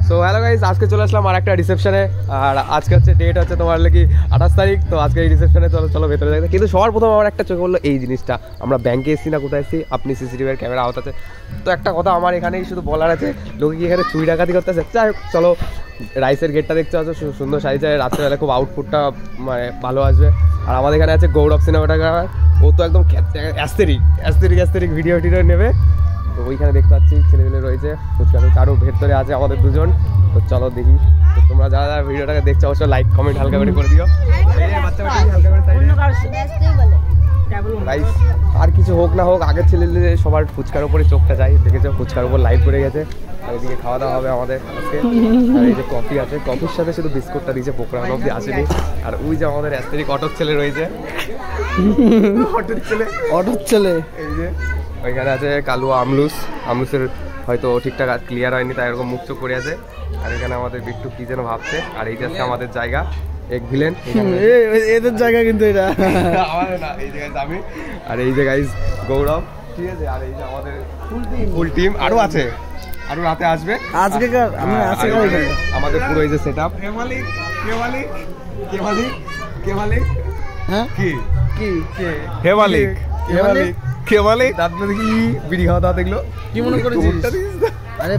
So hello guys, আজকে চলে আসলাম আর একটা রিসেপশনে। আর আজকে হচ্ছে ডেট হচ্ছে তোমার কি 28 তারিখ। তো আজকে এই রিসেপশনে চলো ভেতরে দেখতে। কিন্তু সবার প্রথম আমার একটা চোখে বললো এই জিনিসটা, আমরা ব্যাংকে এসেছি না কোথায় এসেছি, আপনি সিসিটিভির ক্যামেরা আওত আছে। তো একটা কথা আমার এখানেই শুধু বলার আছে, লোকে কি এখানে চুরি ডাকাতি করতেছে? যাই হোক চলো, রাইসের গেটটা দেখতে পাচ্ছ সুন্দর সাইজ, রাত্রেবেলা খুব আউটপুটটা মানে ভালো আসবে। আর আমাদের এখানে আছে গৌরব সিনেমাটোগ্রাফার, ও তো একদম অ্যাস্থেটিক ভিডিও টিডিও নেবে। তো ওইখানে দেখতে পাচ্ছি ছেলেমেলে রয়েছে, ফুচকা আরও ভেতরে আছে আমাদের দুজন। তো চলো দেখি। তো তোমরা যারা যারা ভিডিওটাকে দেখছো অবশ্যই লাইক কমেন্ট হালকা করে দিও। আর কিছু হোক না হোক, আগের ছেলে সবার ফুচকার উপরে চোখটা যায়, দেখেছো ফুচকার উপর লাইট পড়ে গেছে। আর এদিকে খাওয়া দাওয়া হবে আমাদের আজকে। আর এই যে কফি আছে, কফির সাথে শুধু বিস্কুটটা দিয়েছে, পোকড়া অব্দি আসেনি। আর ওই যে আমাদের অ্যাস্থেটিক অটোর ছেলে রয়েছে, অটোর ছেলে এই যে ওইখানে আছে কালুয়া আমলুসের হয়তো ঠিকঠাক ক্লিয়ার হয়নি, তাই এরকম মুখ চোখ করে আছে। আর এখানে আমাদের বিট্টু কি যেন ভাবছে। আর এই যে আমাদের জায়গা এক ভিলেন, এদের জায়গা কিন্তু এটা আমাদের না, এই জায়গায় আমি। আর এই যে গাইস গৌরব, ঠিক আছে। আর এই যে আমাদের ফুল টিম আরো আছে, আরো রাতে আসবে আজকে আমাদের পুরো এই যে সেট আপ। হ্যাঁ কি হে মালিক দাঁত দেখি বিড়ি খাওয়া দাওয়া দেখলো, কি মনে করেছিস? আরে